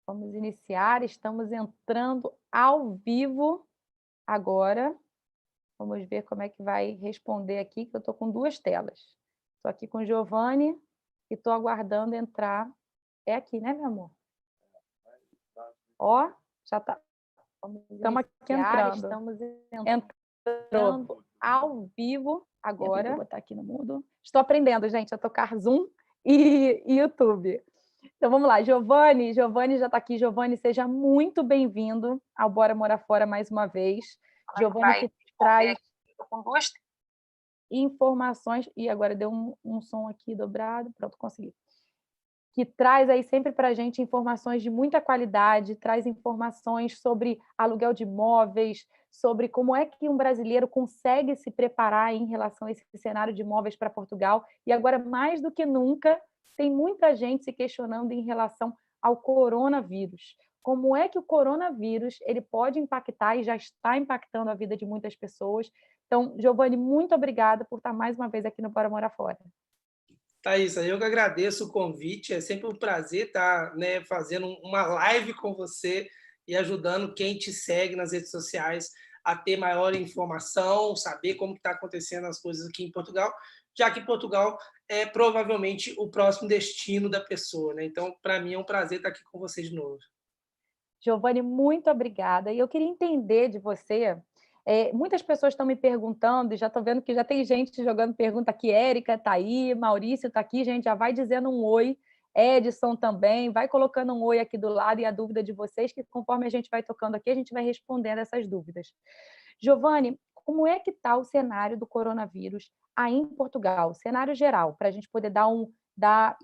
Vamos iniciar, estamos entrando ao vivo agora. Vamos ver como é que vai responder aqui, que eu estou com duas telas. Estou aqui com o Giovanni e estou aguardando entrar. É aqui, né, meu amor? Ó, já está. Estamos aqui entrando. Estamos entrando ao vivo agora. Vou botar aqui no mudo. Estou aprendendo, gente, a tocar Zoom e YouTube. Então vamos lá, Giovanni já está aqui. Giovanni, seja muito bem-vindo ao Bora Morar Fora mais uma vez. Giovanni que traz informações, e agora deu um som aqui dobrado, pronto, consegui. Que traz aí sempre para a gente informações de muita qualidade, traz informações sobre aluguel de imóveis, sobre como é que um brasileiro consegue se preparar em relação a esse cenário de imóveis para Portugal. E agora, mais do que nunca, tem muita gente se questionando em relação ao coronavírus. Como é que o coronavírus ele pode impactar e já está impactando a vida de muitas pessoas? Então, Giovanni, muito obrigada por estar mais uma vez aqui no Bora Morar Fora. Thaisa, eu que agradeço o convite, é sempre um prazer estar, né, fazendo uma live com você e ajudando quem te segue nas redes sociais a ter maior informação, saber como está acontecendo as coisas aqui em Portugal, já que Portugal é provavelmente o próximo destino da pessoa, né? Então, para mim é um prazer estar aqui com você de novo. Giovanni, muito obrigada. E eu queria entender de você, muitas pessoas estão me perguntando, e já estou vendo que já tem gente jogando pergunta aqui, Érica está aí, Maurício está aqui, gente, já vai dizendo um oi, Edson também, vai colocando um oi aqui do lado e a dúvida de vocês, que conforme a gente vai tocando aqui, a gente vai respondendo essas dúvidas. Giovanni, como é que está o cenário do coronavírus aí em Portugal? Cenário geral, para a gente poder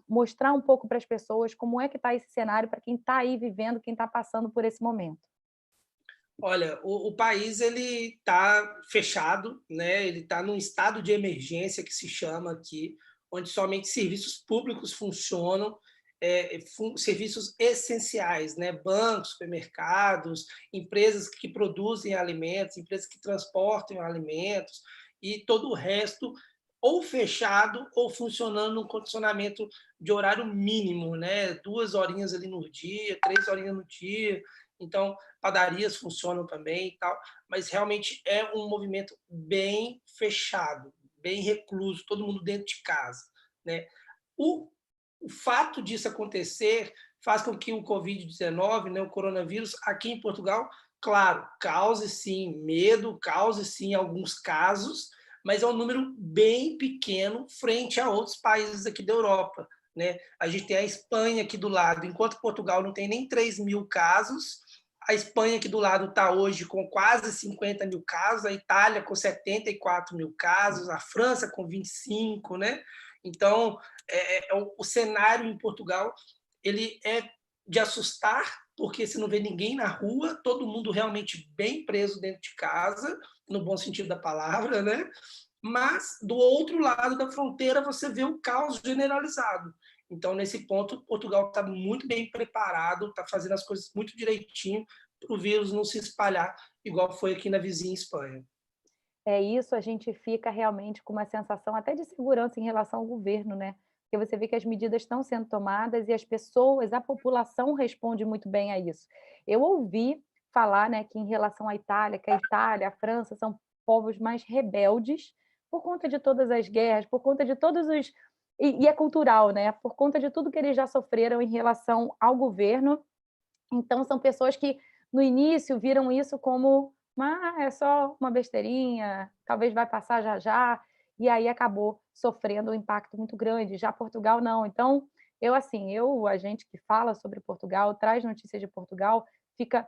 mostrar um pouco para as pessoas como é que está esse cenário para quem está aí vivendo, quem está passando por esse momento. Olha, o país ele está fechado, né? Ele está num estado de emergência que se chama aqui, onde somente serviços públicos funcionam, serviços essenciais, né? Bancos, supermercados, empresas que produzem alimentos, empresas que transportam alimentos e todo o resto ou fechado ou funcionando num condicionamento de horário mínimo, né? 2 horinhas ali no dia, 3 horinhas no dia. Então, padarias funcionam também e tal, mas realmente é um movimento bem fechado, bem recluso, todo mundo dentro de casa, né? O fato disso acontecer faz com que o Covid-19, né, o coronavírus, aqui em Portugal, claro, cause sim medo, cause sim alguns casos, mas é um número bem pequeno frente a outros países aqui da Europa, né? A gente tem a Espanha aqui do lado, enquanto Portugal não tem nem 3.000 casos, a Espanha aqui do lado está hoje com quase 50 mil casos, a Itália com 74 mil casos, a França com 25, né? Então, o cenário em Portugal ele é de assustar, porque você não vê ninguém na rua, todo mundo realmente bem preso dentro de casa, no bom sentido da palavra, né? Mas, do outro lado da fronteira, você vê o caos generalizado. Então, nesse ponto, Portugal está muito bem preparado, está fazendo as coisas muito direitinho para o vírus não se espalhar, igual foi aqui na vizinha Espanha. É isso, a gente fica realmente com uma sensação até de segurança em relação ao governo, né? Porque você vê que as medidas estão sendo tomadas e as pessoas, a população responde muito bem a isso. Eu ouvi falar, né, que em relação à Itália, que a Itália, a França são povos mais rebeldes por conta de todas as guerras, por conta de todos os... E é cultural, né? Por conta de tudo que eles já sofreram em relação ao governo. Então, são pessoas que, no início, viram isso como é só uma besteirinha, talvez vai passar já já, e aí acabou sofrendo um impacto muito grande. Já Portugal, não. Então, a gente que fala sobre Portugal, traz notícias de Portugal, fica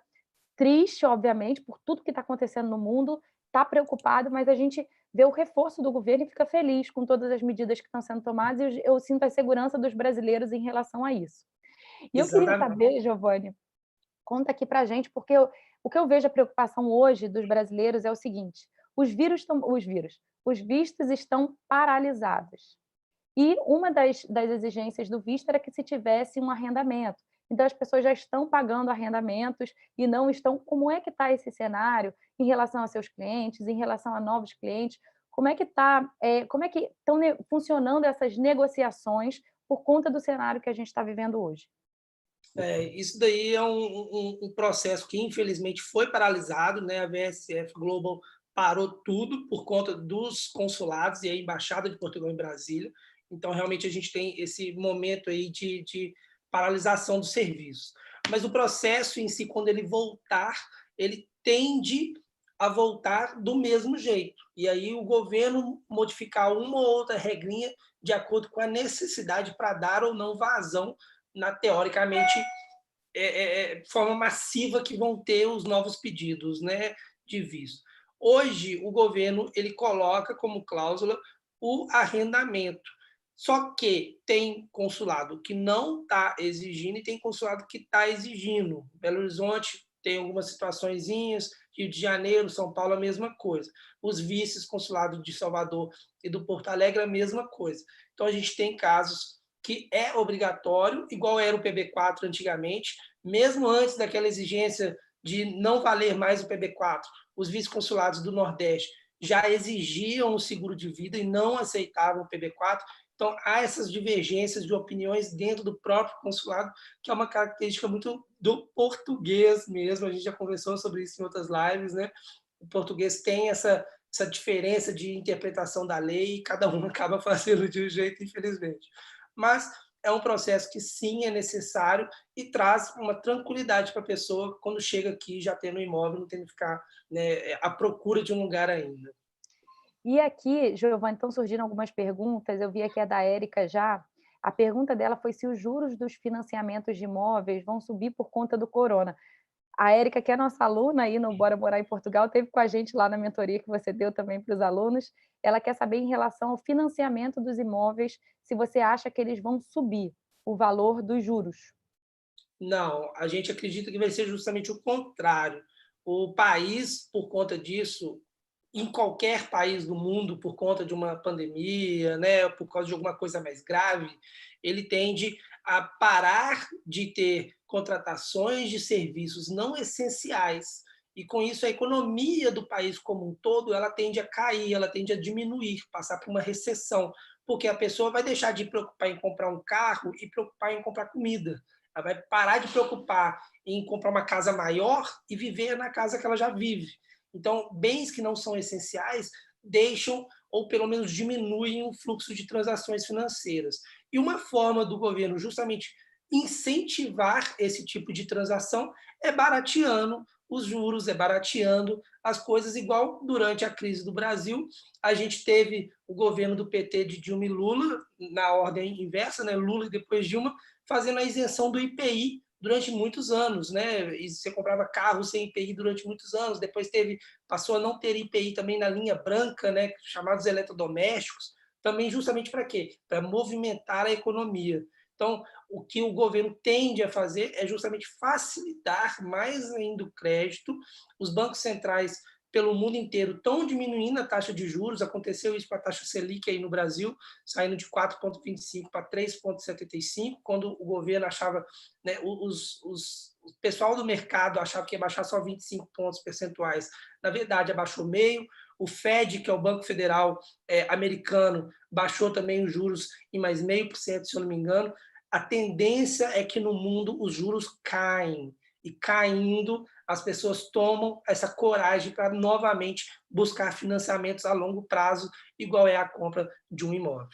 triste, obviamente, por tudo que está acontecendo no mundo, está preocupado, mas a gente vê o reforço do governo e fica feliz com todas as medidas que estão sendo tomadas, e eu sinto a segurança dos brasileiros em relação a isso. E eu queria Exatamente. saber, Giovanni, conta aqui para a gente, porque o que eu vejo a preocupação hoje dos brasileiros é o seguinte: os vistos estão paralisados. E uma das exigências do visto era que se tivesse um arrendamento. Então, as pessoas já estão pagando arrendamentos e não estão. Como é que está esse cenário em relação a seus clientes, em relação a novos clientes? Como é que como é que estão funcionando essas negociações por conta do cenário que a gente está vivendo hoje? Isso daí é um processo que, infelizmente, foi paralisado, né? A VSF Global parou tudo por conta dos consulados e a Embaixada de Portugal em Brasília. Então, realmente, a gente tem esse momento aí de paralisação dos serviços. Mas o processo em si, quando ele voltar, ele tende a voltar do mesmo jeito. E aí o governo modificar uma ou outra regrinha de acordo com a necessidade para dar ou não vazão na, teoricamente, forma massiva que vão ter os novos pedidos, né, de visto. Hoje, o governo ele coloca como cláusula o arrendamento. Só que tem consulado que não está exigindo e tem consulado que está exigindo. Belo Horizonte tem algumas situaçõezinhas, Rio de Janeiro, São Paulo, a mesma coisa. Os vices consulados de Salvador e do Porto Alegre, a mesma coisa. Então, a gente tem casos que é obrigatório, igual era o PB4 antigamente, mesmo antes daquela exigência de não valer mais o PB4, os vice-consulados do Nordeste já exigiam o seguro de vida e não aceitavam o PB4. Então, há essas divergências de opiniões dentro do próprio consulado, que é uma característica muito do português mesmo. A gente já conversou sobre isso em outras lives, né? O português tem essa diferença de interpretação da lei e cada um acaba fazendo de um jeito, infelizmente. Mas é um processo que sim é necessário e traz uma tranquilidade para a pessoa quando chega aqui já tendo um imóvel, não tendo que ficar, né, à procura de um lugar ainda. E aqui, Giovana, estão surgindo algumas perguntas, eu vi aqui a da Érica já. A pergunta dela foi se os juros dos financiamentos de imóveis vão subir por conta do corona. A Érica, que é nossa aluna aí no Bora Morar em Portugal, teve com a gente lá na mentoria que você deu também para os alunos. Ela quer saber em relação ao financiamento dos imóveis, se você acha que eles vão subir o valor dos juros. Não, a gente acredita que vai ser justamente o contrário. O país, por conta disso, em qualquer país do mundo, por conta de uma pandemia, né, por causa de alguma coisa mais grave, ele tende a parar de ter contratações de serviços não essenciais. E com isso a economia do país como um todo, ela tende a cair, ela tende a diminuir, passar por uma recessão, porque a pessoa vai deixar de preocupar em comprar um carro e preocupar em comprar comida. Ela vai parar de preocupar em comprar uma casa maior e viver na casa que ela já vive. Então, bens que não são essenciais deixam ou pelo menos diminuem o fluxo de transações financeiras. E uma forma do governo justamente incentivar esse tipo de transação é barateando os juros, é barateando as coisas, igual durante a crise do Brasil, a gente teve o governo do PT de Dilma e Lula, na ordem inversa, né? Lula e depois Dilma, fazendo a isenção do IPI durante muitos anos, né? E você comprava carro sem IPI durante muitos anos. Depois passou a não ter IPI também na linha branca, né? Chamados eletrodomésticos. Também justamente para quê? Para movimentar a economia. Então, o que o governo tende a fazer é justamente facilitar mais ainda o crédito. Os bancos centrais pelo mundo inteiro estão diminuindo a taxa de juros. Aconteceu isso com a taxa Selic aí no Brasil, saindo de 4,25 para 3,75, quando o governo achava, né, o pessoal do mercado achava que ia baixar só 25 pontos percentuais. Na verdade, abaixou meio. O Fed, que é o Banco Federal americano, baixou também os juros em mais 0,5%, se eu não me engano. A tendência é que no mundo os juros caem. E caindo, as pessoas tomam essa coragem para novamente buscar financiamentos a longo prazo, igual é a compra de um imóvel.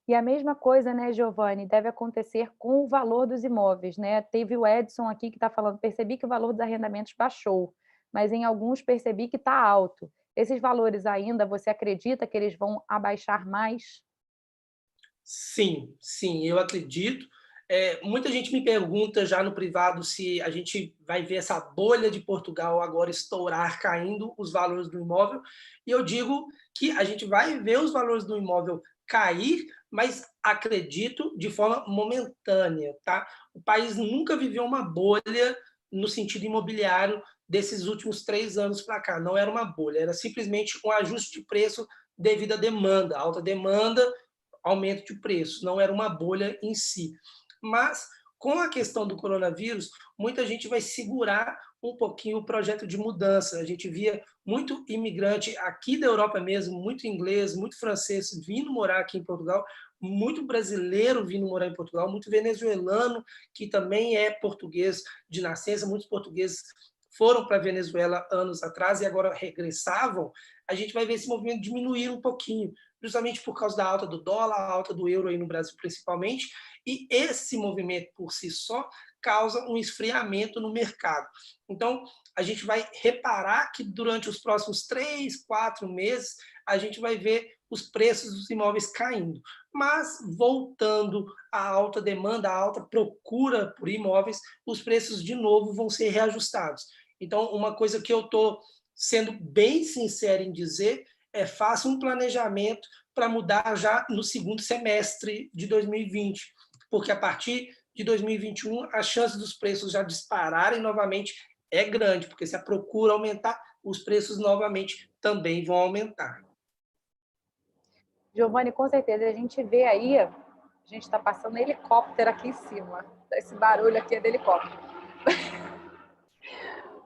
E a mesma coisa, né, Giovanni, deve acontecer com o valor dos imóveis, né? Teve o Edson aqui que está falando, percebi que o valor dos arrendamentos baixou, mas em alguns percebi que está alto. Esses valores ainda, você acredita que eles vão abaixar mais? Sim, sim, eu acredito. Muita gente me pergunta já no privado se a gente vai ver essa bolha de Portugal agora estourar, caindo os valores do imóvel, e eu digo que a gente vai ver os valores do imóvel cair, mas acredito de forma momentânea, tá? O país nunca viveu uma bolha no sentido imobiliário desses últimos 3 anos para cá. Não era uma bolha, era simplesmente um ajuste de preço devido à demanda, alta demanda, aumento de preços, não era uma bolha em si. Mas, com a questão do coronavírus, muita gente vai segurar um pouquinho o projeto de mudança. A gente via muito imigrante aqui da Europa mesmo, muito inglês, muito francês, vindo morar aqui em Portugal, muito brasileiro vindo morar em Portugal, muito venezuelano que também é português de nascença, muitos portugueses foram para a Venezuela anos atrás e agora regressavam, a gente vai ver esse movimento diminuir um pouquinho, justamente por causa da alta do dólar, a alta do euro aí no Brasil principalmente, e esse movimento por si só causa um esfriamento no mercado. Então, a gente vai reparar que durante os próximos 3, 4 meses, a gente vai ver os preços dos imóveis caindo. Mas, voltando à alta demanda, à alta procura por imóveis, os preços, de novo, vão ser reajustados. Então, uma coisa que eu estou sendo bem sincero em dizer é faça um planejamento para mudar já no segundo semestre de 2020, porque a partir de 2021 a chance dos preços já dispararem novamente é grande, porque se a procura aumentar, os preços novamente também vão aumentar. Giovanni, com certeza, a gente vê aí, a gente está passando helicóptero aqui em cima. Esse barulho aqui é de helicóptero.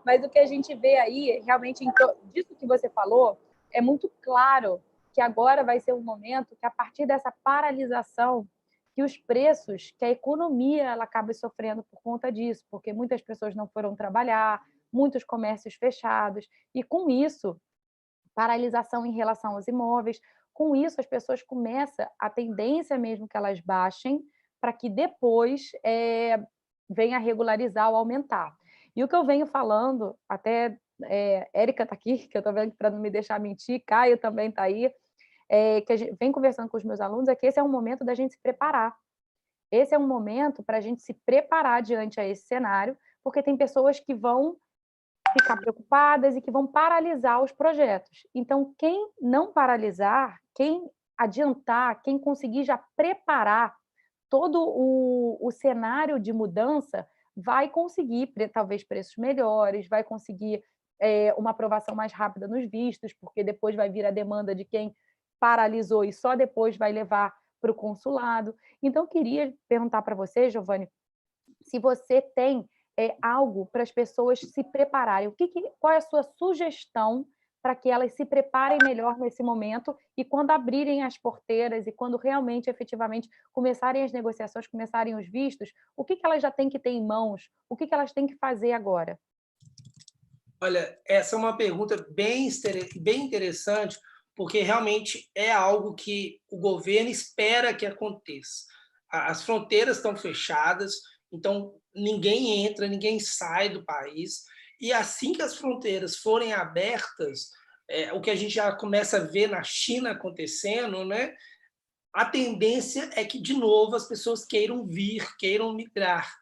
Mas o que a gente vê aí, realmente, disso que você falou, é muito claro que agora vai ser um momento que, a partir dessa paralisação, que os preços, que a economia ela acaba sofrendo por conta disso, porque muitas pessoas não foram trabalhar, muitos comércios fechados, e com isso, paralisação em relação aos imóveis, com isso as pessoas começam, a tendência mesmo que elas baixem, para que depois venha a regularizar ou aumentar. E o que eu venho falando, até Érica está aqui, que eu estou vendo para não me deixar mentir, Caio também está aí, que a gente vem conversando com os meus alunos, é que esse é um momento da gente se preparar. Esse é um momento para a gente se preparar diante a esse cenário, porque tem pessoas que vão ficar preocupadas e que vão paralisar os projetos. Então, quem não paralisar, quem adiantar, quem conseguir já preparar todo o cenário de mudança, vai conseguir talvez preços melhores, vai conseguir uma aprovação mais rápida nos vistos, porque depois vai vir a demanda de quem paralisou e só depois vai levar para o consulado. Então, queria perguntar para você, Giovanni, se você tem algo para as pessoas se prepararem. Qual é a sua sugestão para que elas se preparem melhor nesse momento e quando abrirem as porteiras e quando realmente, efetivamente, começarem as negociações, começarem os vistos, o que elas já têm que ter em mãos? O que elas têm que fazer agora? Olha, essa é uma pergunta bem interessante, porque realmente é algo que o governo espera que aconteça. As fronteiras estão fechadas, então ninguém entra, ninguém sai do país, e assim que as fronteiras forem abertas, o que a gente já começa a ver na China acontecendo, né? A tendência é que, de novo, as pessoas queiram vir, queiram migrar.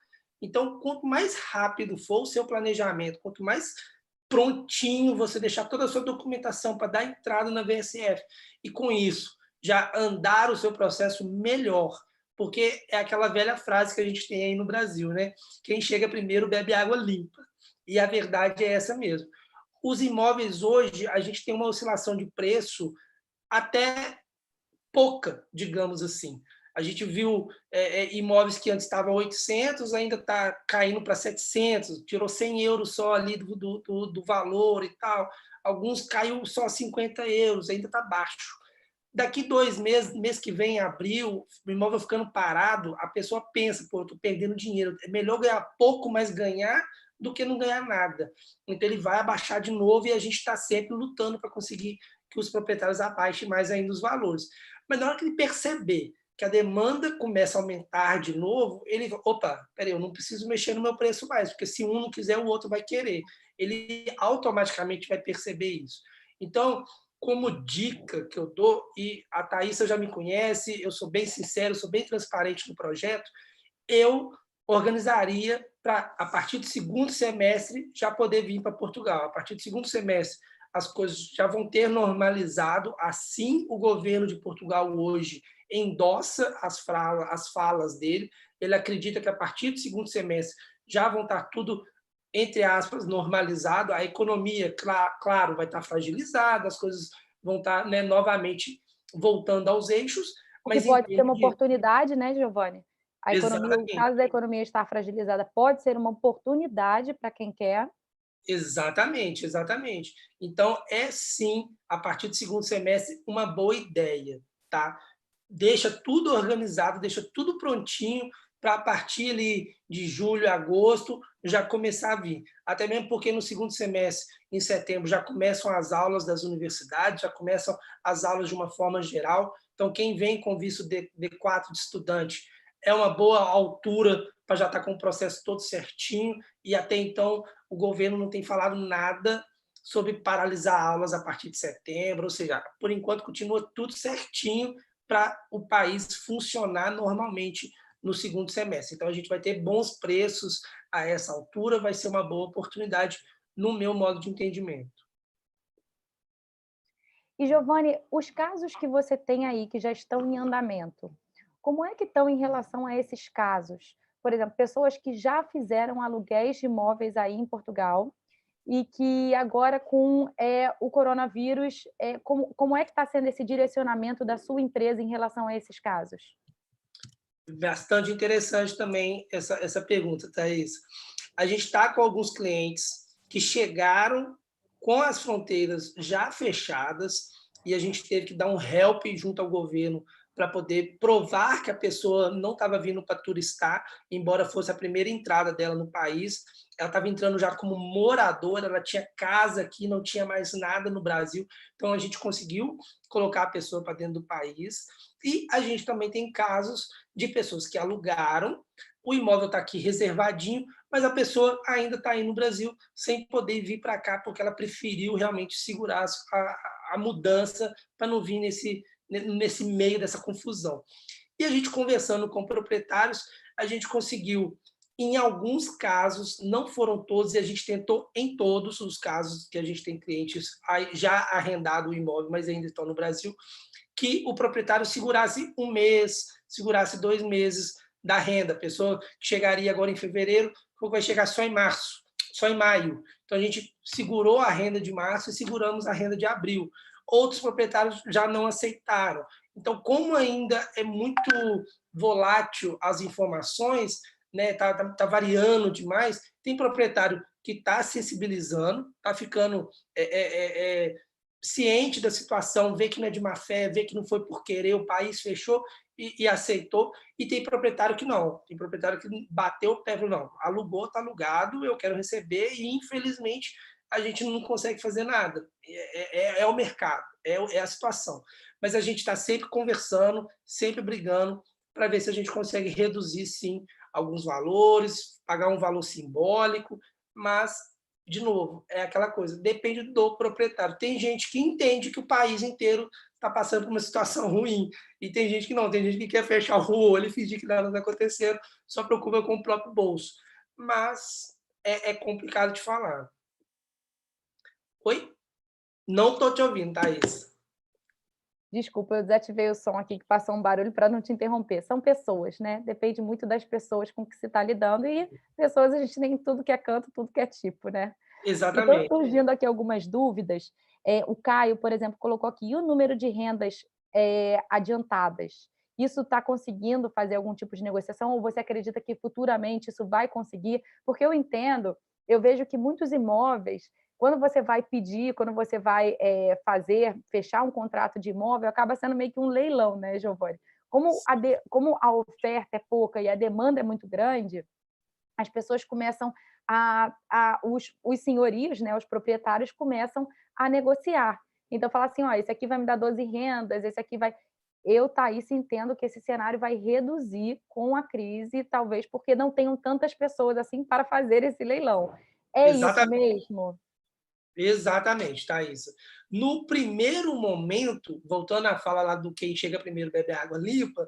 Então, quanto mais rápido for o seu planejamento, quanto mais prontinho você deixar toda a sua documentação para dar entrada na VSF, e com isso já andar o seu processo melhor, porque é aquela velha frase que a gente tem aí no Brasil, né? Quem chega primeiro bebe água limpa. E a verdade é essa mesmo. Os imóveis hoje, a gente tem uma oscilação de preço até pouca, digamos assim. A gente viu imóveis que antes estavam 800, ainda está caindo para 700, tirou 100 euros só ali do valor e tal. Alguns caiu só 50 euros, ainda está baixo. Daqui 2 meses, mês que vem, abril, o imóvel ficando parado, a pessoa pensa, pô, eu estou perdendo dinheiro, é melhor ganhar pouco, mas ganhar, do que não ganhar nada. Então ele vai abaixar de novo e a gente está sempre lutando para conseguir que os proprietários abaixem mais ainda os valores. Mas na hora que ele perceber que a demanda começa a aumentar de novo, ele, opa, peraí, eu não preciso mexer no meu preço mais, porque se um não quiser, o outro vai querer. Ele automaticamente vai perceber isso. Então, como dica que eu dou, e a Thaisa já me conhece, eu sou bem sincero, sou bem transparente no projeto, eu organizaria para, a partir do segundo semestre, já poder vir para Portugal. A partir do segundo semestre, as coisas já vão ter normalizado, assim o governo de Portugal hoje endossa as falas dele, ele acredita que a partir do segundo semestre já vão estar tudo, entre aspas, normalizado, a economia, claro, vai estar fragilizada, as coisas vão estar, né, novamente voltando aos eixos, O que mas em pode ser termos uma de... oportunidade, né, Giovanni? A economia, o Exatamente. caso da economia estar fragilizada pode ser uma oportunidade para quem quer. Exatamente, exatamente. Então, é sim, a partir do segundo semestre, uma boa ideia, tá? deixa tudo organizado, deixa tudo prontinho para a partir ali de julho, agosto, já começar a vir. Até mesmo porque no segundo semestre, em setembro, já começam as aulas das universidades, já começam as aulas de uma forma geral. Então, quem vem com visto D4 de estudante é uma boa altura para já estar com o processo todo certinho, e até então o governo não tem falado nada sobre paralisar aulas a partir de setembro, ou seja, por enquanto continua tudo certinho para o país funcionar normalmente no segundo semestre. Então, a gente vai ter bons preços a essa altura, vai ser uma boa oportunidade, no meu modo de entendimento. E, Giovanni, os casos que você tem aí, que já estão em andamento, como é que estão em relação a esses casos? Por exemplo, pessoas que já fizeram aluguéis de imóveis aí em Portugal e que agora, com o coronavírus, como é que está sendo esse direcionamento da sua empresa em relação a esses casos? Bastante interessante também essa pergunta, Thaís. A gente está com alguns clientes que chegaram com as fronteiras já fechadas e a gente teve que dar um help junto ao governo para poder provar que a pessoa não estava vindo para turistar, embora fosse a primeira entrada dela no país. Ela estava entrando já como moradora, ela tinha casa aqui, não tinha mais nada no Brasil. Então, a gente conseguiu colocar a pessoa para dentro do país. E a gente também tem casos de pessoas que alugaram, o imóvel está aqui reservadinho, mas a pessoa ainda está aí no Brasil sem poder vir para cá, porque ela preferiu realmente segurar a mudança para não vir nesse meio dessa confusão. E a gente conversando com proprietários, a gente conseguiu, em alguns casos, não foram todos, e a gente tentou em todos os casos que a gente tem clientes já arrendado o imóvel, mas ainda estão no Brasil, que o proprietário segurasse um mês, segurasse 2 meses da renda. A pessoa que chegaria agora em fevereiro, vai chegar só em março, só em maio. Então, a gente segurou a renda de março e seguramos a renda de abril. Outros proprietários já não aceitaram. Então, como ainda é muito volátil as informações, né, tá variando demais, tem proprietário que está sensibilizando, está ficando ciente da situação, vê que não é de má fé, vê que não foi por querer, o país fechou e aceitou, e tem proprietário que não, tem proprietário que bateu o pé e falou, não, alugou, está alugado, eu quero receber, e infelizmente a gente não consegue fazer nada, é o mercado, é a situação, mas a gente está sempre conversando, sempre brigando, para ver se a gente consegue reduzir, sim, alguns valores, pagar um valor simbólico, mas de novo, é aquela coisa, depende do proprietário. Tem gente que entende que o país inteiro está passando por uma situação ruim, e tem gente que não, tem gente que quer fechar o olho e fingir que nada está acontecendo, só preocupa com o próprio bolso. Mas é complicado de falar. Oi? Não estou te ouvindo, Thaís. Desculpa, eu desativei o som aqui que passou um barulho para não te interromper. São pessoas, né? Depende muito das pessoas com que se está lidando, e pessoas a gente tem tudo que é canto, tudo que é tipo, né? E estão Exatamente. surgindo aqui algumas dúvidas. O Caio, por exemplo, colocou aqui, e o número de rendas adiantadas? Isso está conseguindo fazer algum tipo de negociação, ou você acredita que futuramente isso vai conseguir? Porque eu entendo, eu vejo que muitos imóveis, quando você vai pedir, quando você vai fechar um contrato de imóvel, acaba sendo meio que um leilão, né, Giovanni? Como a oferta é pouca e a demanda é muito grande, as pessoas começam os senhorios, né, os proprietários começam a negociar. Então, fala assim, ó, esse aqui vai me dar 12 rendas, esse aqui vai... Eu, Thaís, entendo que esse cenário vai reduzir com a crise, talvez porque não tenham tantas pessoas assim para fazer esse leilão. É isso Exatamente. mesmo? Exatamente, Thaís. No primeiro momento, voltando à fala lá do quem chega primeiro bebe água limpa,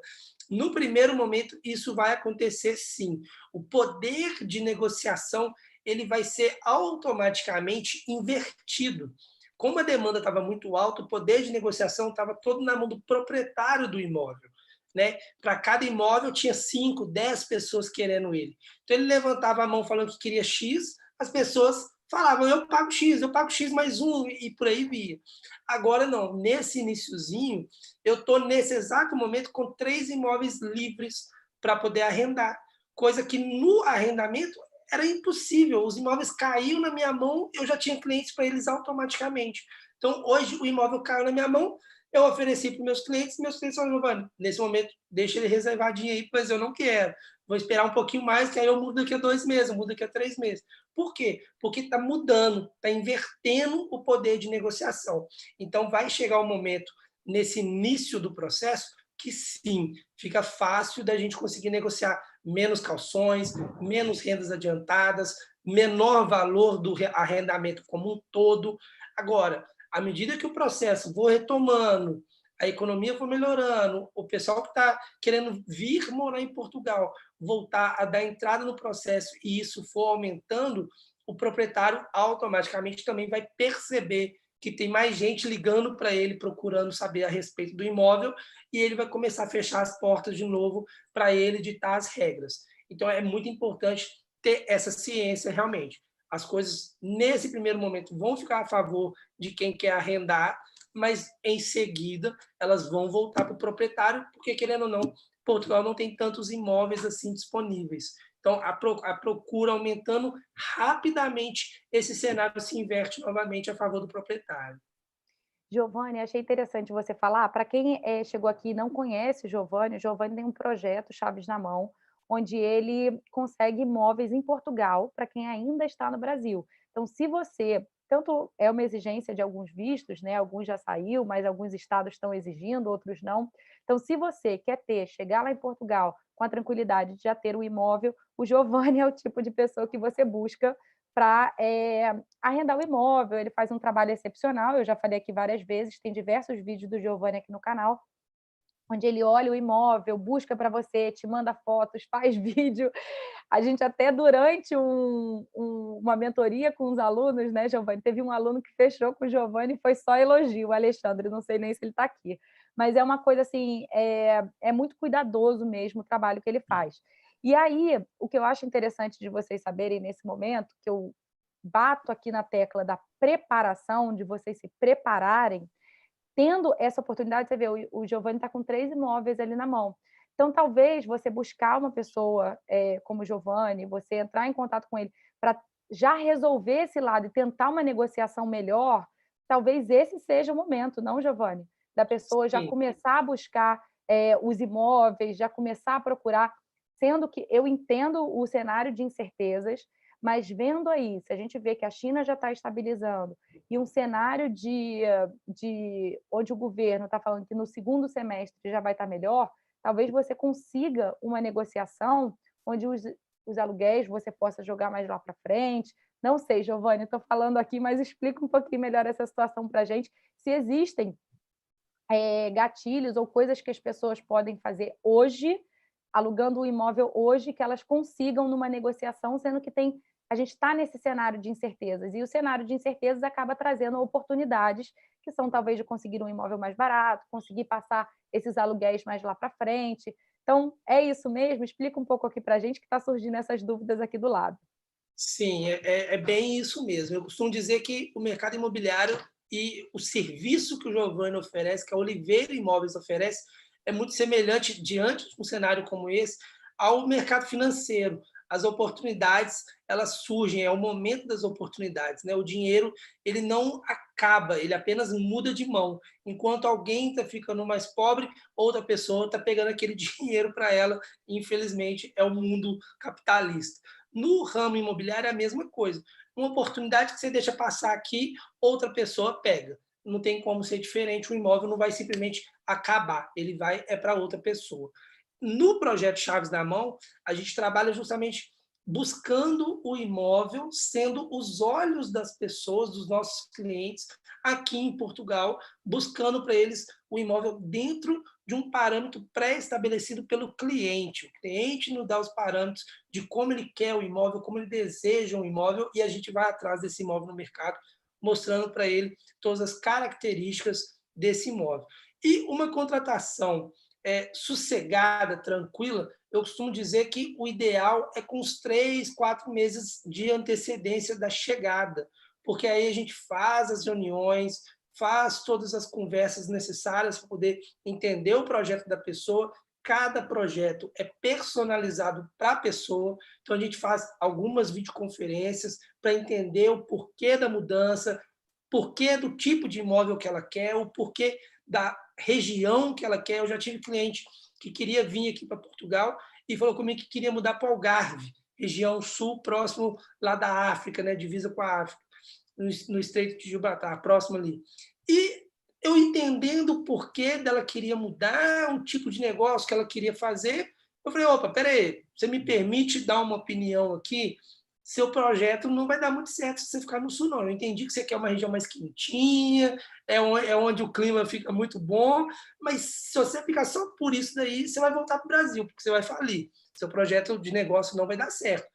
no primeiro momento isso vai acontecer sim. O poder de negociação ele vai ser automaticamente invertido. Como a demanda estava muito alta, o poder de negociação estava todo na mão do proprietário do imóvel. Né? Para cada imóvel tinha 5, 10 pessoas querendo ele. Então ele levantava a mão falando que queria X, as pessoas falavam, eu pago X mais um, e por aí via. Agora não, nesse iniciozinho, eu estou nesse exato momento com 3 imóveis livres para poder arrendar, coisa que no arrendamento era impossível, os imóveis caíam na minha mão, eu já tinha clientes para eles automaticamente. Então, hoje o imóvel caiu na minha mão, Eu ofereci para meus clientes falaram, Giovanni, nesse momento, deixa ele reservadinho aí, pois eu não quero. Vou esperar um pouquinho mais, que aí eu mudo daqui a 2 meses, eu mudo daqui a 3 meses. Por quê? Porque está mudando, está invertendo o poder de negociação. Então, vai chegar um momento, nesse início do processo, que sim, fica fácil da gente conseguir negociar menos calções, menos rendas adiantadas, menor valor do arrendamento como um todo. Agora, à medida que o processo for retomando, a economia for melhorando, o pessoal que está querendo vir morar em Portugal voltar a dar entrada no processo e isso for aumentando, o proprietário automaticamente também vai perceber que tem mais gente ligando para ele, procurando saber a respeito do imóvel, e ele vai começar a fechar as portas de novo para ele ditar as regras. Então, é muito importante ter essa ciência realmente. As coisas, nesse primeiro momento, vão ficar a favor de quem quer arrendar, mas, em seguida, elas vão voltar para o proprietário, porque, querendo ou não, Portugal não tem tantos imóveis assim disponíveis. Então, a procura aumentando rapidamente, esse cenário se inverte novamente a favor do proprietário. Giovanni, achei interessante você falar. Para quem chegou aqui e não conhece o Giovanni tem um projeto Chaves na Mão, onde ele consegue imóveis em Portugal para quem ainda está no Brasil. Então, se você, tanto é uma exigência de alguns vistos, né? Alguns já saiu, mas alguns estados estão exigindo, outros não. Então, se você quer chegar lá em Portugal com a tranquilidade de já ter um imóvel, o Giovanni é o tipo de pessoa que você busca para arrendar o imóvel. Ele faz um trabalho excepcional, eu já falei aqui várias vezes, tem diversos vídeos do Giovanni aqui no canal, onde ele olha o imóvel, busca para você, te manda fotos, faz vídeo. A gente até durante uma mentoria com os alunos, né, Giovanni, teve um aluno que fechou com o Giovanni e foi só elogio, o Alexandre, não sei nem se ele está aqui. Mas é uma coisa assim, é muito cuidadoso mesmo o trabalho que ele faz. E aí, o que eu acho interessante de vocês saberem nesse momento, que eu bato aqui na tecla da preparação, de vocês se prepararem, tendo essa oportunidade, você vê, o Giovanni está com 3 imóveis ali na mão. Então, talvez você buscar uma pessoa como o Giovanni, você entrar em contato com ele para já resolver esse lado e tentar uma negociação melhor, talvez esse seja o momento, não, Giovanni? Da pessoa já Sim, começar a buscar os imóveis, já começar a procurar, sendo que eu entendo o cenário de incertezas, mas vendo aí, se a gente vê que a China já está estabilizando, e um cenário de onde o governo está falando que no segundo semestre já vai estar melhor, talvez você consiga uma negociação onde os aluguéis você possa jogar mais lá para frente. Não sei, Giovanni, estou falando aqui, mas explica um pouquinho melhor essa situação para a gente, se existem gatilhos ou coisas que as pessoas podem fazer hoje, alugando o imóvel hoje, que elas consigam numa negociação, sendo que a gente está nesse cenário de incertezas, e o cenário de incertezas acaba trazendo oportunidades, que são talvez de conseguir um imóvel mais barato, conseguir passar esses aluguéis mais lá para frente. Então, é isso mesmo? Explica um pouco aqui para a gente que está surgindo essas dúvidas aqui do lado. sim, é bem isso mesmo. Eu costumo dizer que o mercado imobiliário e o serviço que o Giovanni oferece, que a Oliveira Imóveis oferece, é muito semelhante, diante de um cenário como esse, ao mercado financeiro. As oportunidades, elas surgem, é o momento das oportunidades, né? O dinheiro, ele não acaba, ele apenas muda de mão. Enquanto alguém está ficando mais pobre, outra pessoa está pegando aquele dinheiro para ela. Infelizmente, é o mundo capitalista. No ramo imobiliário é a mesma coisa. Uma oportunidade que você deixa passar aqui, outra pessoa pega. Não tem como ser diferente, o imóvel não vai simplesmente acabar, ele vai para outra pessoa. No projeto Chaves na Mão, a gente trabalha justamente buscando o imóvel, sendo os olhos das pessoas, dos nossos clientes, aqui em Portugal, buscando para eles o imóvel dentro de um parâmetro pré-estabelecido pelo cliente. O cliente nos dá os parâmetros de como ele quer o imóvel, como ele deseja um imóvel, e a gente vai atrás desse imóvel no mercado, mostrando para ele todas as características desse imóvel. E uma contratação sossegada, tranquila, eu costumo dizer que o ideal é com uns 3, 4 meses de antecedência da chegada, porque aí a gente faz as reuniões, faz todas as conversas necessárias para poder entender o projeto da pessoa. Cada projeto é personalizado para a pessoa, então a gente faz algumas videoconferências para entender o porquê da mudança, porquê do tipo de imóvel que ela quer, o porquê da região que ela quer. Eu já tive cliente que queria vir aqui para Portugal e falou comigo que queria mudar para o Algarve, região sul, próximo lá da África, né, divisa com a África, no Estreito de Gibraltar, próximo ali. E eu entendendo o porquê dela queria mudar, um tipo de negócio que ela queria fazer, eu falei, opa, peraí, você me permite dar uma opinião aqui? Seu projeto não vai dar muito certo se você ficar no sul, não. Eu entendi que você quer uma região mais quentinha, é onde o clima fica muito bom, mas se você ficar só por isso daí, você vai voltar para o Brasil, porque você vai falir. Seu projeto de negócio não vai dar certo.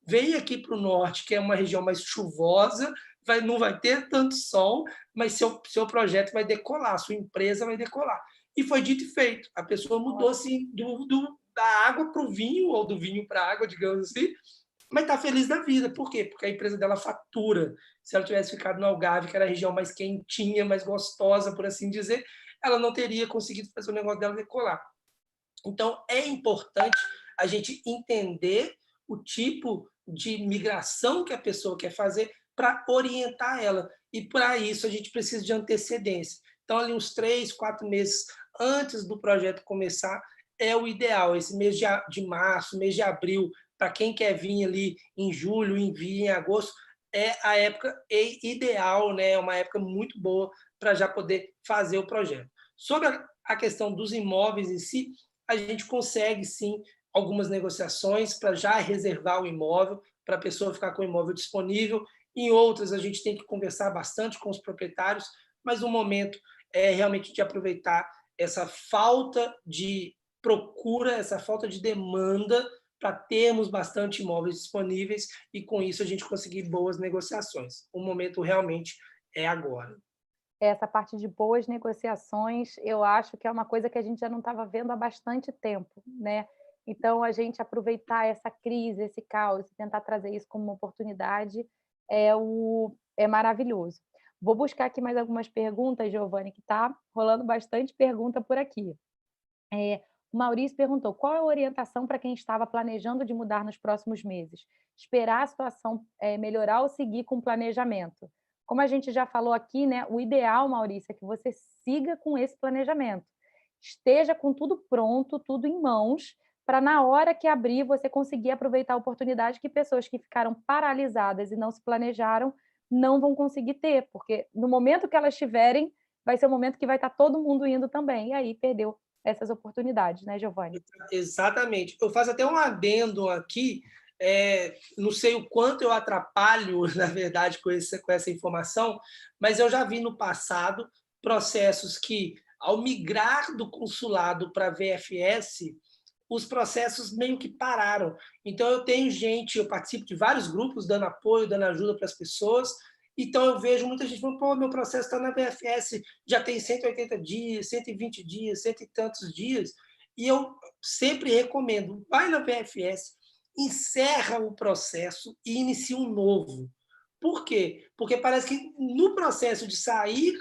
Vem aqui para o norte, que é uma região mais chuvosa, não vai ter tanto sol, mas seu projeto vai decolar, sua empresa vai decolar. E foi dito e feito. A pessoa mudou assim, da água para o vinho, ou do vinho para a água, digamos assim, mas está feliz da vida. Por quê? Porque a empresa dela fatura. Se ela tivesse ficado no Algarve, que era a região mais quentinha, mais gostosa, por assim dizer, ela não teria conseguido fazer o negócio dela decolar. Então, é importante a gente entender o tipo de migração que a pessoa quer fazer para orientar ela. E para isso a gente precisa de antecedência. Então, ali uns 3, 4 meses antes do projeto começar, é o ideal. Esse mês de março, mês de abril, para quem quer vir ali em julho, em agosto, é a época ideal, né? É uma época muito boa para já poder fazer o projeto. Sobre a questão dos imóveis em si, a gente consegue sim algumas negociações para já reservar o imóvel, para a pessoa ficar com o imóvel disponível. Em outras, a gente tem que conversar bastante com os proprietários, mas o momento é realmente de aproveitar essa falta de procura, essa falta de demanda, para termos bastante imóveis disponíveis e, com isso, a gente conseguir boas negociações. O momento realmente é agora. Essa parte de boas negociações, eu acho que é uma coisa que a gente já não estava vendo há bastante tempo, né? Então, a gente aproveitar essa crise, esse caos, tentar trazer isso como uma oportunidade, é maravilhoso. Vou buscar aqui mais algumas perguntas, Giovanni, que está rolando bastante pergunta por aqui. O Maurício perguntou: qual é a orientação para quem estava planejando de mudar nos próximos meses? Esperar a situação melhorar ou seguir com o planejamento? Como a gente já falou aqui, né, o ideal, Maurício, é que você siga com esse planejamento. Esteja com tudo pronto, tudo em mãos, para na hora que abrir você conseguir aproveitar a oportunidade que pessoas que ficaram paralisadas e não se planejaram não vão conseguir ter, porque no momento que elas tiverem, vai ser o momento que vai estar todo mundo indo também, e aí perdeu essas oportunidades, né, Giovanni? Exatamente. Eu faço até um adendo aqui, não sei o quanto eu atrapalho, na verdade, com essa informação, mas eu já vi no passado processos que, ao migrar do consulado para a VFS, os processos meio que pararam. Então, eu tenho gente, eu participo de vários grupos dando apoio, dando ajuda para as pessoas, então eu vejo muita gente falando, pô, meu processo está na VFS, já tem 180 dias, 120 dias, cento e tantos dias, e eu sempre recomendo, vai na VFS, encerra o processo e inicia um novo. Por quê? Porque parece que no processo de sair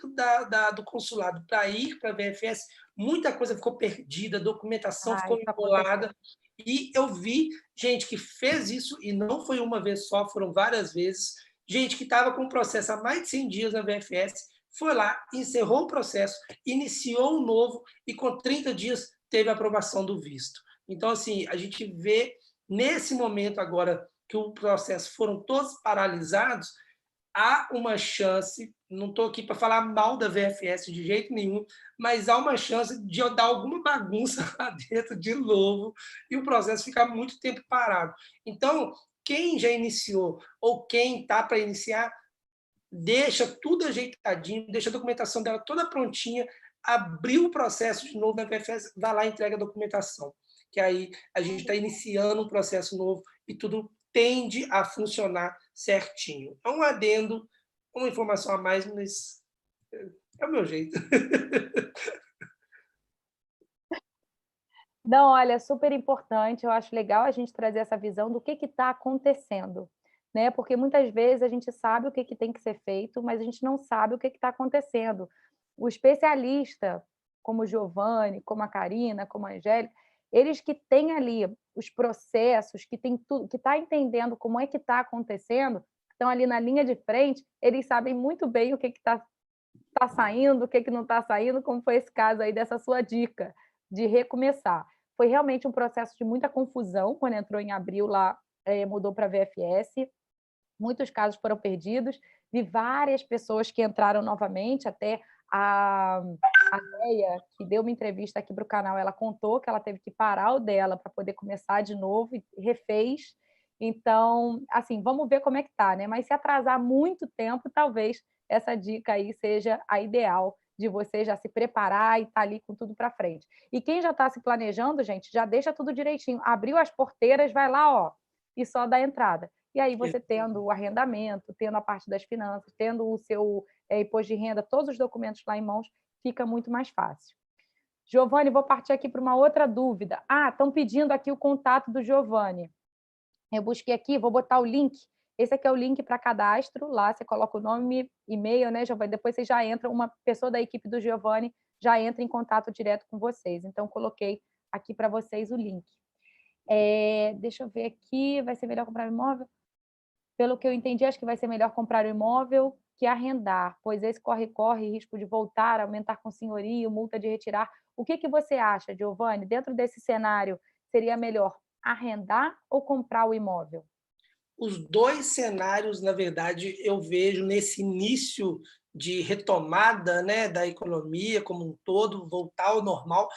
do consulado para ir para a VFS, muita coisa ficou perdida, a documentação ficou Isso aconteceu. embolada. E eu vi gente que fez isso, e não foi uma vez só, foram várias vezes, gente que estava com o processo há mais de 100 dias na VFS, foi lá, encerrou o processo, iniciou um novo e com 30 dias teve a aprovação do visto. Então, assim, a gente vê nesse momento agora que o processo foram todos paralisados, há uma chance, não estou aqui para falar mal da VFS de jeito nenhum, mas há uma chance de eu dar alguma bagunça lá dentro de novo e o processo ficar muito tempo parado. Então, quem já iniciou ou quem está para iniciar, deixa tudo ajeitadinho, deixa a documentação dela toda prontinha, abriu o processo de novo na VFS, vai lá e entrega a documentação. Que aí a gente está iniciando um processo novo e tudo tende a funcionar certinho. É um adendo, uma informação a mais, mas é o meu jeito. Não, olha, é super importante, eu acho legal a gente trazer essa visão do que está acontecendo, né? Porque muitas vezes a gente sabe o que tem que ser feito, mas a gente não sabe o que está acontecendo. O especialista, como o Giovanni, como a Karina, como a Angélica, eles que têm ali os processos, que tem tudo, que está entendendo como é que está acontecendo, estão ali na linha de frente, eles sabem muito bem o que está está saindo, o que não está saindo, como foi esse caso aí dessa sua dica de recomeçar. Foi realmente um processo de muita confusão quando entrou em abril lá, mudou para a VFS, muitos casos foram perdidos, vi várias pessoas que entraram novamente, até a, a Leia, que deu uma entrevista aqui para o canal, ela contou que ela teve que parar o dela para poder começar de novo e refez. Então, assim, vamos ver como é que tá, né? Mas se atrasar muito tempo, talvez essa dica aí seja a ideal de você já se preparar e estar ali com tudo para frente. E quem já está se planejando, gente, já deixa tudo direitinho. Abriu as porteiras, vai lá, ó, e só dá entrada. E aí você tendo o arrendamento, tendo a parte das finanças, tendo o seu imposto de renda, todos os documentos lá em mãos, fica muito mais fácil. Giovanni, vou partir aqui para uma outra dúvida. Ah, estão pedindo aqui o contato do Giovanni. Eu busquei aqui, vou botar o link. Esse aqui é o link para cadastro. Lá você coloca o nome, e-mail, né, Giovanni? Depois você já entra, uma pessoa da equipe do Giovanni já entra em contato direto com vocês. Então, coloquei aqui para vocês o link. Deixa eu ver aqui, vai ser melhor comprar um imóvel? Pelo que eu entendi, acho que vai ser melhor comprar o imóvel que arrendar, pois esse corre-corre, risco de voltar, aumentar com senhorio, multa de retirar. O que você acha, Giovanni? Dentro desse cenário, seria melhor arrendar ou comprar o imóvel? Os dois cenários, na verdade, eu vejo nesse início de retomada, né, da economia como um todo, voltar ao normal,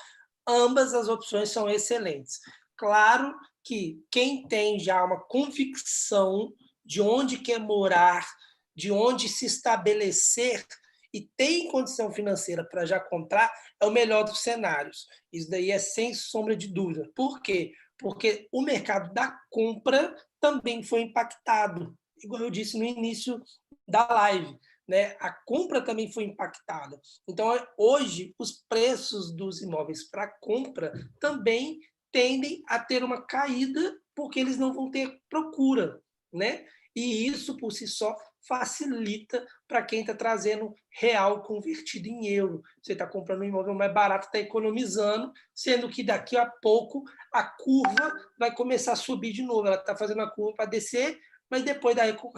ambas as opções são excelentes. Claro que quem tem já uma convicção de onde quer morar, de onde se estabelecer e tem condição financeira para já comprar, é o melhor dos cenários. Isso daí é sem sombra de dúvida. Por quê? Porque o mercado da compra também foi impactado, igual eu disse no início da live. Né? A compra também foi impactada. Então, hoje, os preços dos imóveis para compra também tendem a ter uma caída, porque eles não vão ter procura. Né? E isso, por si só, facilita para quem está trazendo real convertido em euro. Você está comprando um imóvel mais barato, está economizando, sendo que daqui a pouco a curva vai começar a subir de novo. Ela está fazendo a curva para descer, mas depois,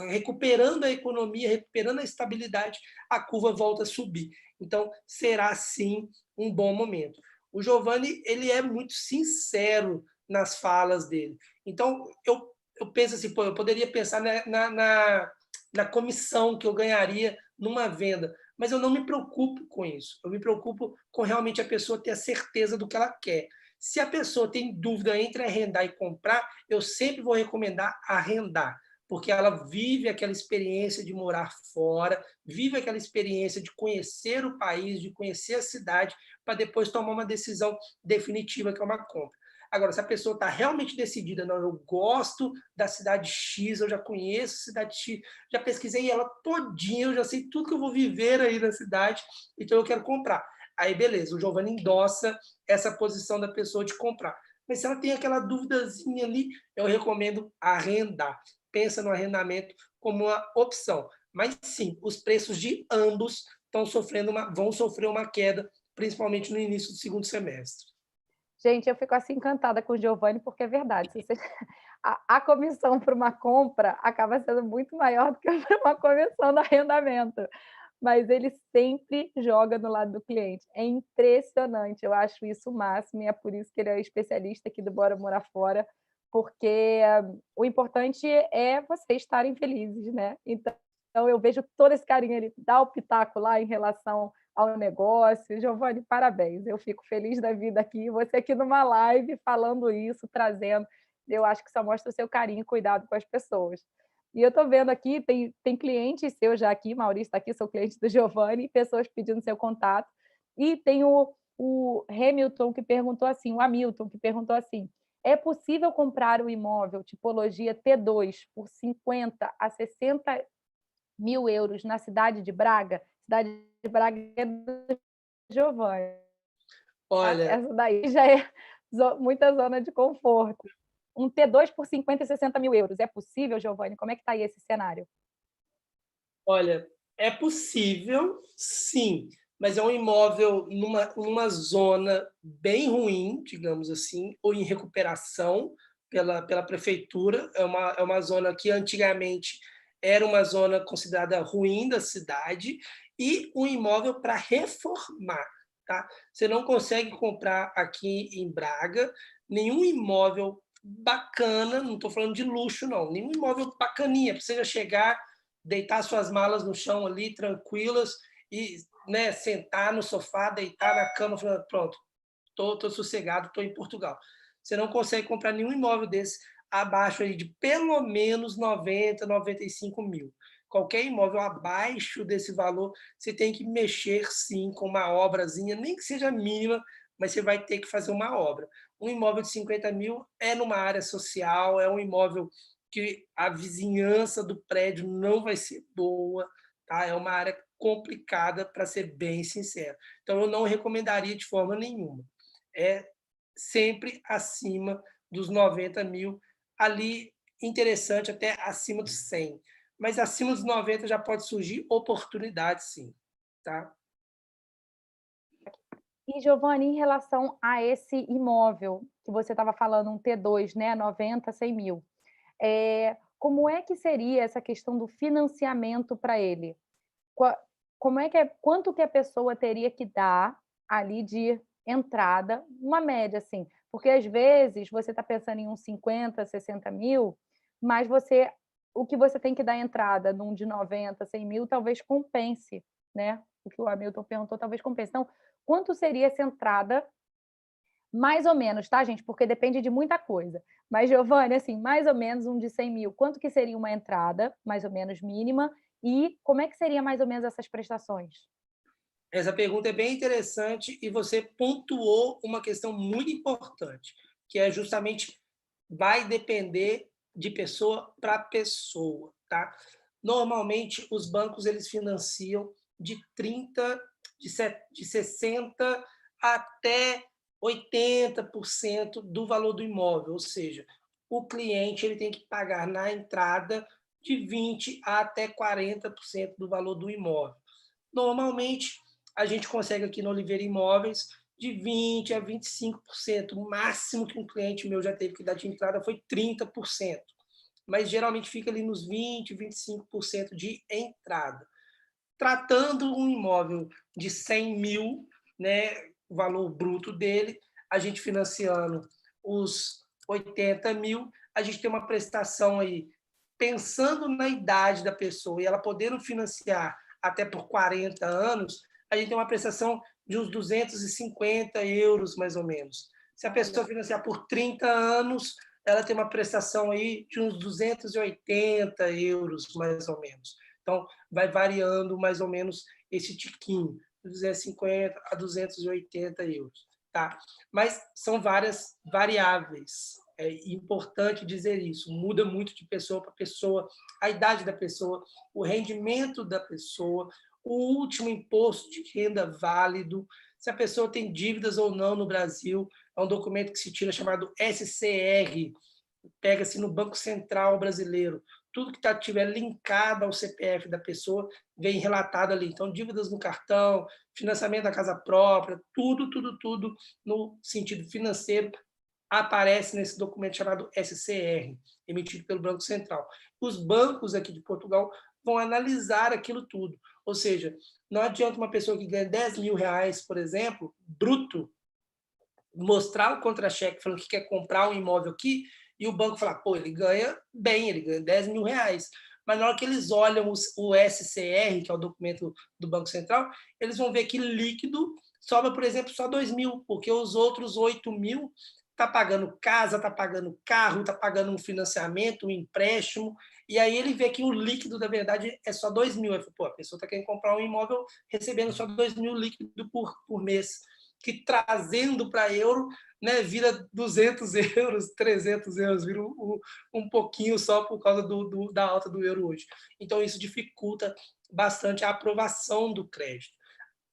recuperando a economia, recuperando a estabilidade, a curva volta a subir. Então, será, sim, um bom momento. O Giovanni, ele é muito sincero nas falas dele. Então, eu penso assim, pô, eu poderia pensar na comissão que eu ganharia numa venda, mas eu não me preocupo com isso. Eu me preocupo com realmente a pessoa ter a certeza do que ela quer. Se a pessoa tem dúvida entre arrendar e comprar, eu sempre vou recomendar arrendar, porque ela vive aquela experiência de morar fora, vive aquela experiência de conhecer o país, de conhecer a cidade, para depois tomar uma decisão definitiva, que é uma compra. Agora, se a pessoa está realmente decidida, não, eu gosto da cidade X, eu já conheço a cidade X, já pesquisei ela todinha, eu já sei tudo que eu vou viver aí na cidade, então eu quero comprar. Aí, beleza, o Giovanni endossa essa posição da pessoa de comprar. Mas se ela tem aquela duvidazinha ali, eu recomendo arrendar. Pensa no arrendamento como uma opção. Mas sim, os preços de ambos vão sofrer uma queda, principalmente no início do segundo semestre. Gente, eu fico assim encantada com o Giovanni, porque é verdade. Se você... a comissão para uma compra acaba sendo muito maior do que para uma comissão do arrendamento. Mas ele sempre joga no lado do cliente. É impressionante, eu acho isso o máximo, e é por isso que ele é o especialista aqui do Bora Morar Fora, porque o importante é vocês estarem felizes, né? Então, eu vejo todo esse carinho, ele dá o pitaco lá em relação ao negócio. Giovanni, parabéns, eu fico feliz da vida aqui, você aqui numa live falando isso, trazendo, eu acho que só mostra o seu carinho e cuidado com as pessoas. E eu estou vendo aqui, tem clientes seus já aqui, Maurício está aqui, sou cliente do Giovanni, pessoas pedindo seu contato. E tem o Hamilton que perguntou assim, o Hamilton que perguntou assim, é possível comprar um imóvel tipologia T2 por 50 a 60 mil euros na cidade de Braga? Cidade de Braga é do Giovanni. Tá? Olha, Essa daí já é muita zona de conforto. Um T2 por 50 e 60 mil euros. É possível, Giovanni? Como é que está aí esse cenário? olha, é possível, sim, mas é um imóvel numa zona bem ruim, digamos assim, ou em recuperação pela prefeitura. É uma zona que antigamente era uma zona considerada ruim da cidade, e um imóvel para reformar. Tá? Você não consegue comprar aqui em Braga nenhum imóvel bacana, não estou falando de luxo, não, nenhum imóvel bacaninha, para você já chegar, deitar suas malas no chão ali, tranquilas, e, né, sentar no sofá, deitar na cama, falando, pronto, estou sossegado, estou em Portugal. Você não consegue comprar nenhum imóvel desse abaixo aí de pelo menos 90, 95 mil. Qualquer imóvel abaixo desse valor, você tem que mexer, sim, com uma obrazinha, nem que seja mínima, mas você vai ter que fazer uma obra. Um imóvel de 50 mil é numa área social, é um imóvel que a vizinhança do prédio não vai ser boa, tá? É uma área complicada, para ser bem sincero. Então, eu não recomendaria de forma nenhuma. É sempre acima dos 90 mil, ali interessante até acima dos 100. Mas acima dos 90 já pode surgir oportunidade, sim. Tá? E, Giovanni, em relação a esse imóvel que você estava falando, um T2, né, 90, 100 mil, como é que seria essa questão do financiamento para ele? Como é que quanto que a pessoa teria que dar ali de entrada, uma média, assim? Porque, às vezes, você está pensando em uns 50, 60 mil, mas o que você tem que dar entrada num de 90, 100 mil, talvez compense, né? O que o Hamilton perguntou, talvez compense. Então, quanto seria essa entrada, mais ou menos, tá, gente? Porque depende de muita coisa. Mas, Giovanni, assim, mais ou menos um de 100 mil, quanto que seria uma entrada, mais ou menos mínima, e como é que seria mais ou menos essas prestações? Essa pergunta é bem interessante e você pontuou uma questão muito importante, que é justamente vai depender de pessoa para pessoa, tá? Normalmente os bancos eles financiam de 30, de 60 até 80% do valor do imóvel, ou seja, o cliente ele tem que pagar na entrada de 20 até 40% do valor do imóvel. Normalmente a gente consegue aqui no Oliveira Imóveis de 20% a 25%. O máximo que um cliente meu já teve que dar de entrada foi 30%. Mas geralmente fica ali nos 20%, 25% de entrada. Tratando um imóvel de 100 mil, né, o valor bruto dele, a gente financiando os 80 mil, a gente tem uma prestação aí, pensando na idade da pessoa e ela podendo financiar até por 40 anos, a gente tem uma prestação de uns 250 euros, mais ou menos. Se a pessoa financiar por 30 anos, ela tem uma prestação aí de uns 280 euros, mais ou menos. Então, vai variando mais ou menos esse tiquinho, de 250 a 280 euros. Tá? Mas são várias variáveis. É importante dizer isso. Muda muito de pessoa para pessoa, a idade da pessoa, o rendimento da pessoa, o último imposto de renda válido, se a pessoa tem dívidas ou não no Brasil. É um documento que se tira chamado SCR, pega-se no Banco Central brasileiro. Tudo que tiver linkado ao CPF da pessoa vem relatado ali. Então, dívidas no cartão, financiamento da casa própria, tudo no sentido financeiro aparece nesse documento chamado SCR, emitido pelo Banco Central. Os bancos aqui de Portugal vão analisar aquilo tudo. Ou seja, não adianta uma pessoa que ganha 10 mil reais, por exemplo, bruto, mostrar o contra-cheque falando que quer comprar um imóvel aqui e o banco falar, pô, ele ganha bem, ele ganha 10 mil reais. Mas na hora que eles olham o SCR, que é o documento do Banco Central, eles vão ver que líquido sobra, por exemplo, só 2 mil, porque os outros 8 mil está pagando casa, está pagando carro, está pagando um financiamento, um empréstimo, e aí ele vê que o líquido, da verdade, é só 2 mil. Aí, pô, a pessoa está querendo comprar um imóvel recebendo só 2 mil líquido por mês, que trazendo para euro, né, vira 200 euros, 300 euros, vira um pouquinho só por causa da alta do euro hoje. Então, isso dificulta bastante a aprovação do crédito.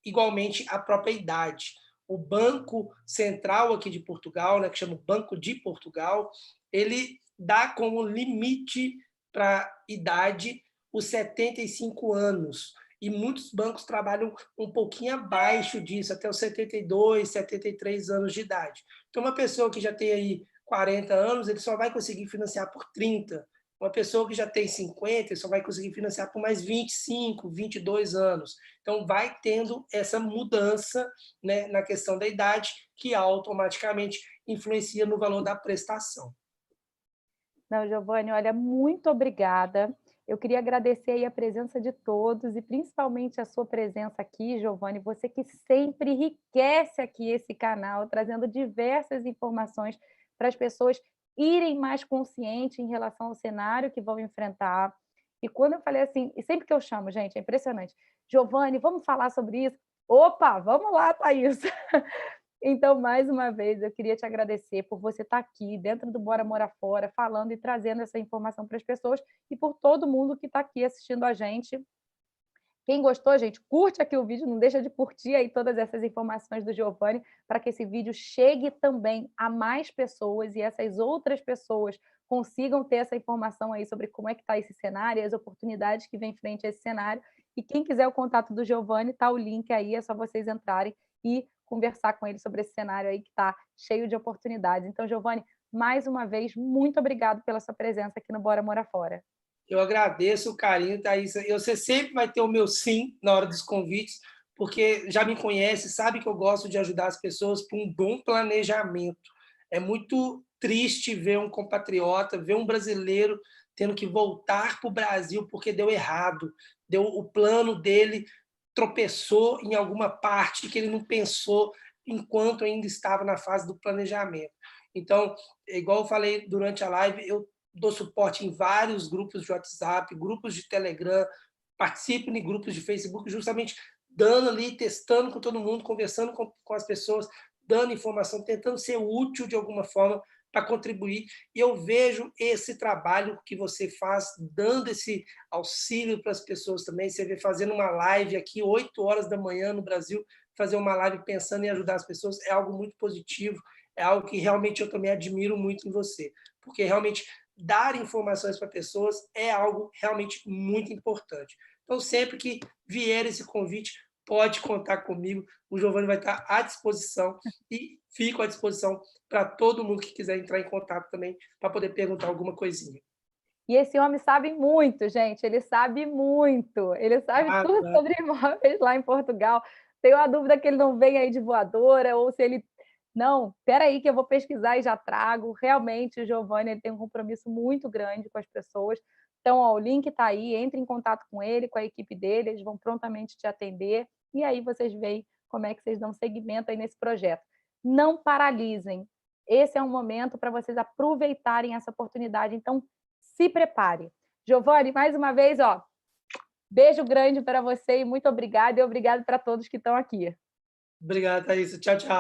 Igualmente, a própria idade. O Banco Central aqui de Portugal, né, que chama Banco de Portugal, ele dá como limite para idade os 75 anos. E muitos bancos trabalham um pouquinho abaixo disso, até os 72, 73 anos de idade. Então, uma pessoa que já tem aí 40 anos, ele só vai conseguir financiar por 30, Uma pessoa que já tem 50 só vai conseguir financiar por mais 25, 22 anos. Então, vai tendo essa mudança, né, na questão da idade, que automaticamente influencia no valor da prestação. Não, Giovanni, olha, muito obrigada. Eu queria agradecer aí a presença de todos e principalmente a sua presença aqui, Giovanni, você que sempre enriquece aqui esse canal, trazendo diversas informações para as pessoas irem mais conscientes em relação ao cenário que vão enfrentar. E quando eu falei assim, e sempre que eu chamo, gente, é impressionante, Giovanni, vamos falar sobre isso? Opa, vamos lá, Thaís. Então, mais uma vez, eu queria te agradecer por você estar aqui dentro do Bora Morar Fora, falando e trazendo essa informação para as pessoas e por todo mundo que está aqui assistindo a gente. Quem gostou, gente, curte aqui o vídeo, não deixa de curtir aí todas essas informações do Giovanni, para que esse vídeo chegue também a mais pessoas e essas outras pessoas consigam ter essa informação aí sobre como é que está esse cenário e as oportunidades que vem em frente a esse cenário. E quem quiser o contato do Giovanni, tá o link aí, é só vocês entrarem e conversar com ele sobre esse cenário aí que está cheio de oportunidades. Então, Giovanni, mais uma vez, muito obrigado pela sua presença aqui no Bora Morar Fora. Eu agradeço o carinho, Thaís. Você sempre vai ter o meu sim na hora dos convites, porque já me conhece, sabe que eu gosto de ajudar as pessoas por um bom planejamento. É muito triste ver um compatriota, ver um brasileiro tendo que voltar para o Brasil porque deu errado. O plano dele tropeçou em alguma parte que ele não pensou enquanto ainda estava na fase do planejamento. Então, igual eu falei durante a live, eu dou suporte em vários grupos de WhatsApp, grupos de Telegram, participo em grupos de Facebook, justamente dando ali, testando com todo mundo, conversando com as pessoas, dando informação, tentando ser útil de alguma forma para contribuir. E eu vejo esse trabalho que você faz, dando esse auxílio para as pessoas também. Você vê fazendo uma live aqui, 8 horas da manhã no Brasil, fazer uma live pensando em ajudar as pessoas, é algo muito positivo, é algo que realmente eu também admiro muito em você, porque realmente dar informações para pessoas é algo realmente muito importante. Então, sempre que vier esse convite, pode contar comigo. O Giovanni vai estar à disposição e fico à disposição para todo mundo que quiser entrar em contato também para poder perguntar alguma coisinha. E esse homem sabe muito, gente, ele sabe muito. Ele sabe Ah, tudo sobre imóveis lá em Portugal. Tenho a dúvida que ele não vem aí de voadora ou se ele não, espera aí que eu vou pesquisar e já trago. Realmente o Giovanni ele tem um compromisso muito grande com as pessoas. Então, ó, o link está aí, entre em contato com ele, com a equipe dele, eles vão prontamente te atender e aí vocês veem como é que vocês dão seguimento aí nesse projeto. Não paralisem. Esse é um momento para vocês aproveitarem essa oportunidade. Então, se prepare. Giovanni, mais uma vez, ó, beijo grande para você e muito obrigada e obrigado para todos que estão aqui. obrigado, Thaís. Tchau, tchau.